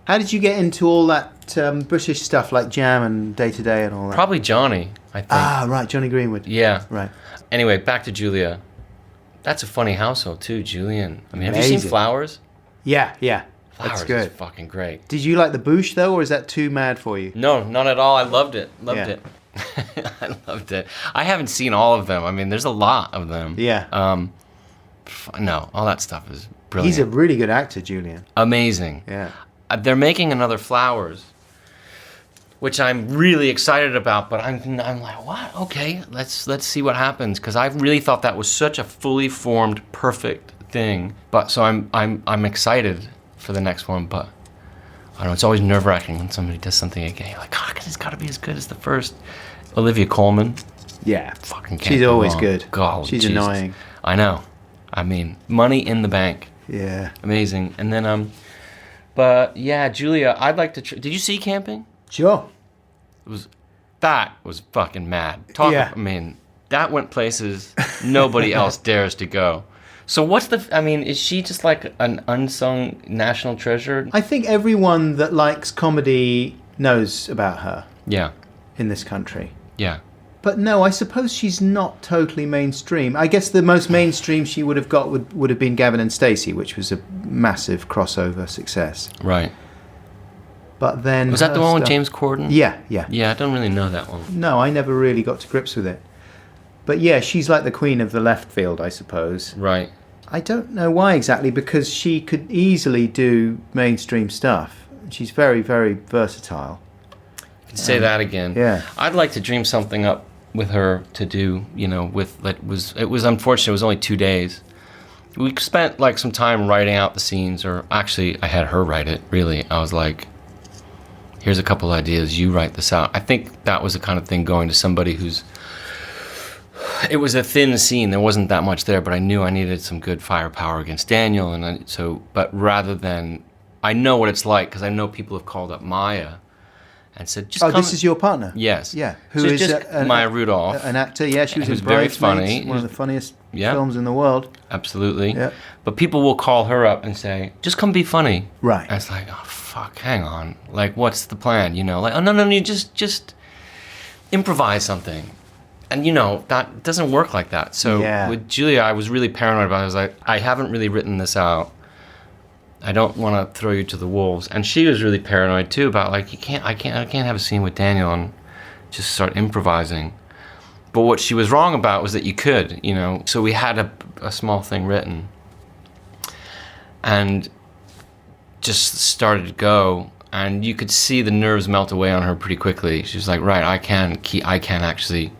How did you get into all that British stuff like Jam and Day to Day and all that? Probably Johnny, I think. Ah, right, Johnny Greenwood. Yeah. Right. Anyway, back to Julia. That's a funny household, too, Julian. I mean, have you Amazing. seen Flowers? Yeah. Flowers That's good. is fucking great. Did you like the Boosh, though, or is that too mad for you? No, not at all. I loved it. Loved Yeah. it. I loved it. I haven't seen all of them. I mean, there's a lot of them. Yeah. No, all that stuff is brilliant. He's a really good actor, Julian. Amazing. Yeah. They're making another Flowers, which I'm really excited about. But I'm like, what? Okay, let's see what happens, because I really thought that was such a fully formed, perfect thing. But so I'm excited for the next one. But I don't know. It's always nerve-wracking when somebody does something again. You're like, God, it's got to be as good as the first. Olivia Colman. Yeah. Fucking can't She's go always wrong. good. God, She's Jesus. annoying. I know. I mean, money in the bank. Yeah. Amazing. And then but yeah, Julia, I'd like to. Did you see Camping? Sure. That was fucking mad. I mean, that went places nobody else dares to go. So is she just like an unsung national treasure? I think everyone that likes comedy knows about her Yeah. in this country. Yeah. But no, I suppose she's not totally mainstream. I guess the most mainstream she would have got would have been Gavin and Stacey, which was a massive crossover success. Right. But then... Was that her the one with stuff- James Corden? Yeah. Yeah, I don't really know that one. No, I never really got to grips with it. But yeah, she's like the queen of the left field, I suppose. Right. I don't know why exactly, because she could easily do mainstream stuff. She's very, very versatile. Say that again. Yeah. I'd like to dream something up with her to do, it was unfortunate. It was only 2 days. We spent like some time writing out the scenes, or actually I had her write it, really. I was like, here's a couple ideas, you write this out. I think that was the kind of thing going to somebody it was a thin scene, there wasn't that much there, but I knew I needed some good firepower against Daniel, but rather than, I know what it's like, because I know people have called up Maya and said, just come. This is your partner? Yes. Yeah. Who is Maya Rudolph. An actor, yeah. She was in who's very Bridesmaids, funny. one of the funniest Yeah. films in the world. Absolutely. Yeah. But people will call her up and say, just come be funny. Right. And it's like, oh, fuck, hang on. Like, what's the plan? Like, oh, no, you just improvise something. And, that doesn't work like that. So Yeah. with Julia, I was really paranoid about it. I was like, I haven't really written this out. I don't want to throw you to the wolves. And she was really paranoid too about like, I can't have a scene with Daniel and just start improvising. But what she was wrong about was that you could, So we had a small thing written, and just started to go. And you could see the nerves melt away on her pretty quickly. She was like, right, I can actually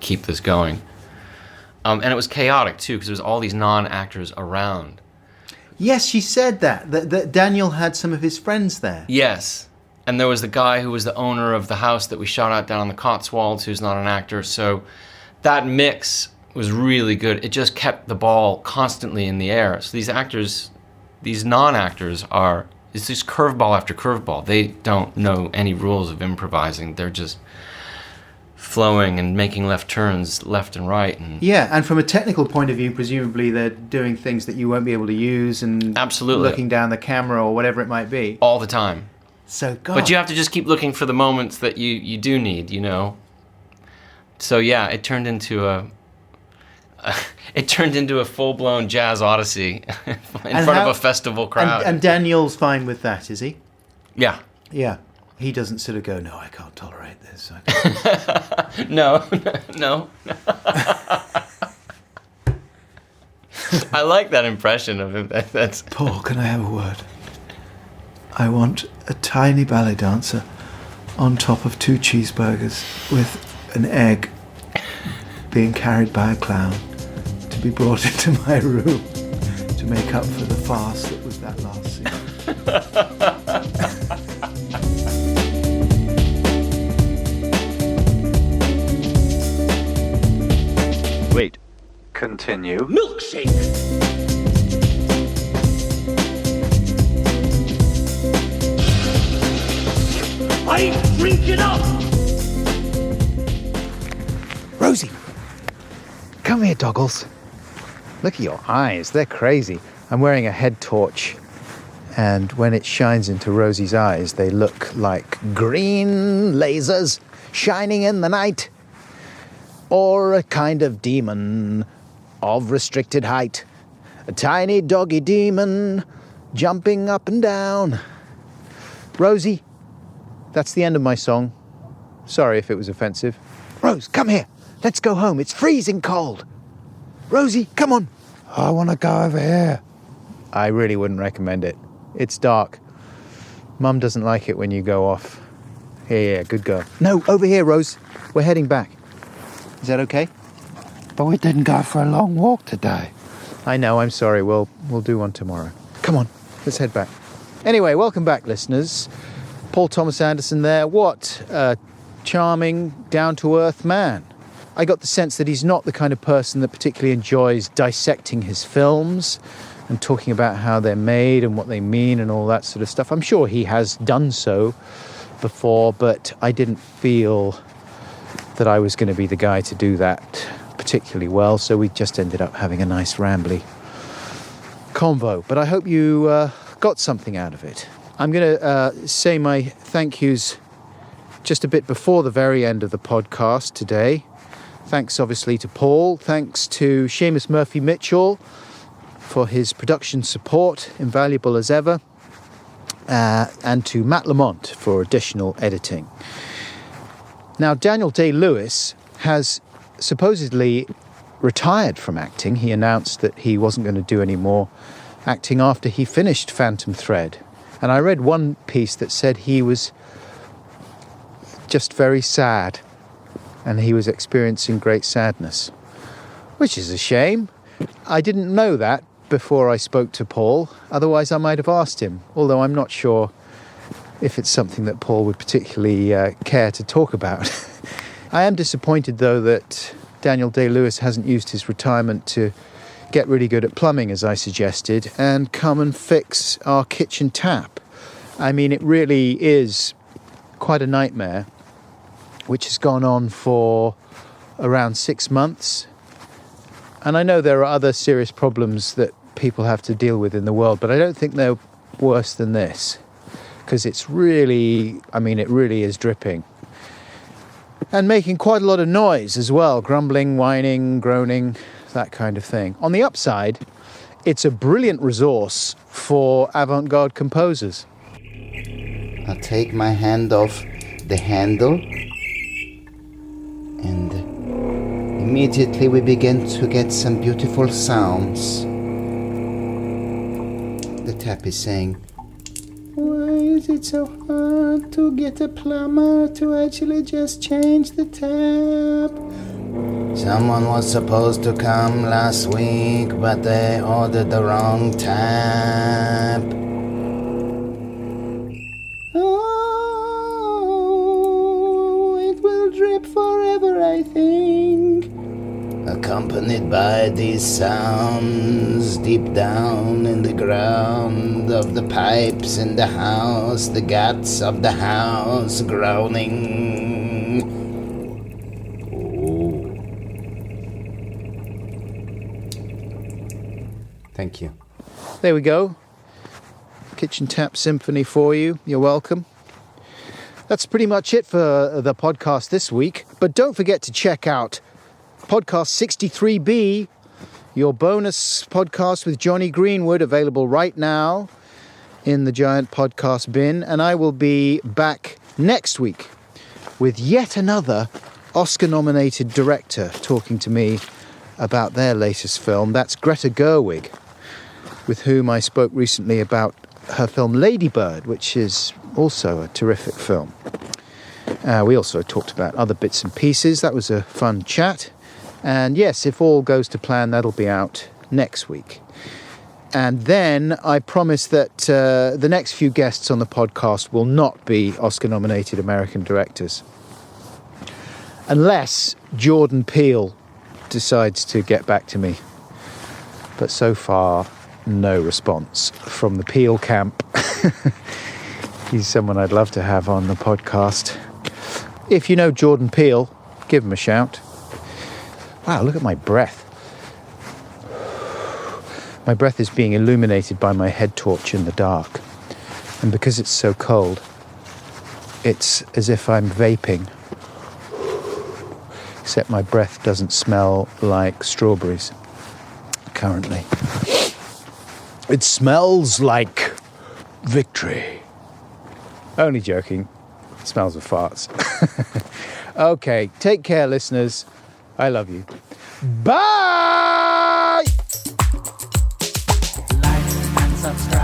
keep this going. And it was chaotic too, because there was all these non-actors around. Yes, she said that Daniel had some of his friends there. Yes. And there was the guy who was the owner of the house that we shot at down on the Cotswolds, who's not an actor. So that mix was really good. It just kept the ball constantly in the air. So these actors, these non-actors it's just curveball after curveball. They don't know any rules of improvising. They're just flowing and making left turns left and right. Yeah, and from a technical point of view, presumably they're doing things that you won't be able to use, and Absolutely. looking down the camera or whatever it might be. All the time. So, God. But you have to just keep looking for the moments that you do need, So yeah, it turned into a full-blown jazz odyssey in front of a festival crowd. And Daniel's fine with that, is he? Yeah. Yeah. He doesn't sort of go, no, I can't tolerate this. I can't. No. I like that impression of him. That's Paul, can I have a word? I want a tiny ballet dancer on top of 2 cheeseburgers with an egg being carried by a clown to be brought into my room to make up for the farce that was that last scene. Wait. Continue. Milkshake! I drink it up! Rosie! Come here, Doggles. Look at your eyes. They're crazy. I'm wearing a head torch, and when it shines into Rosie's eyes, they look like green lasers shining in the night, or a kind of demon of restricted height, a tiny doggy demon jumping up and down. Rosie, that's the end of my song. Sorry if it was offensive. Rose, come here. Let's go home. It's freezing cold. Rosie, come on. I want to go over here. I really wouldn't recommend it. It's dark. Mum doesn't like it when you go off. Yeah, good girl. No, over here, Rose. We're heading back. Is that okay? But we didn't go for a long walk today. I know, I'm sorry. We'll do one tomorrow. Come on, let's head back. Anyway, welcome back, listeners. Paul Thomas Anderson there. What a charming, down-to-earth man. I got the sense that he's not the kind of person that particularly enjoys dissecting his films and talking about how they're made and what they mean and all that sort of stuff. I'm sure he has done so before, but I didn't feel that I was going to be the guy to do that particularly well, so we just ended up having a nice rambly convo. But I hope you got something out of it. I'm going to say my thank yous just a bit before the very end of the podcast today. Thanks obviously to Paul, thanks to Seamus Murphy-Mitchell for his production support, invaluable as ever, and to Matt Lamont for additional editing. Now, Daniel Day-Lewis has supposedly retired from acting. He announced that he wasn't going to do any more acting after he finished Phantom Thread. And I read one piece that said he was just very sad and he was experiencing great sadness, which is a shame. I didn't know that before I spoke to Paul. Otherwise, I might have asked him, although I'm not sure if it's something that Paul would particularly care to talk about. I am disappointed, though, that Daniel Day-Lewis hasn't used his retirement to get really good at plumbing, as I suggested, and come and fix our kitchen tap. I mean, it really is quite a nightmare, which has gone on for around 6 months. And I know there are other serious problems that people have to deal with in the world, but I don't think they're worse than this, because it's really, it really is dripping. And making quite a lot of noise as well, grumbling, whining, groaning, that kind of thing. On the upside, it's a brilliant resource for avant-garde composers. I'll take my hand off the handle, and immediately we begin to get some beautiful sounds. The tap is saying, "Why is it so hard to get a plumber to actually just change the tap? Someone was supposed to come last week, but they ordered the wrong tap. Oh, it will drip forever, I think." Accompanied by these sounds deep down in the ground of the pipes in the house, the guts of the house groaning. Oh. Thank you. There we go. Kitchen Tap Symphony for you. You're welcome. That's pretty much it for the podcast this week. But don't forget to check out Podcast 63B, your bonus podcast with Johnny Greenwood, available right now in the giant podcast bin. And I will be back next week with yet another Oscar-nominated director talking to me about their latest film. That's Greta Gerwig, with whom I spoke recently about her film Lady Bird, which is also a terrific film. We also talked about other bits and pieces. That was a fun chat. And yes, if all goes to plan, that'll be out next week. And then I promise that the next few guests on the podcast will not be Oscar-nominated American directors. Unless Jordan Peele decides to get back to me. But so far, no response from the Peele camp. He's someone I'd love to have on the podcast. If you know Jordan Peele, give him a shout. Wow, look at my breath. My breath is being illuminated by my head torch in the dark. And because it's so cold, it's as if I'm vaping. Except my breath doesn't smell like strawberries currently. It smells like victory. Only joking. It smells of farts. Okay, take care, listeners. I love you. Bye! Like and subscribe.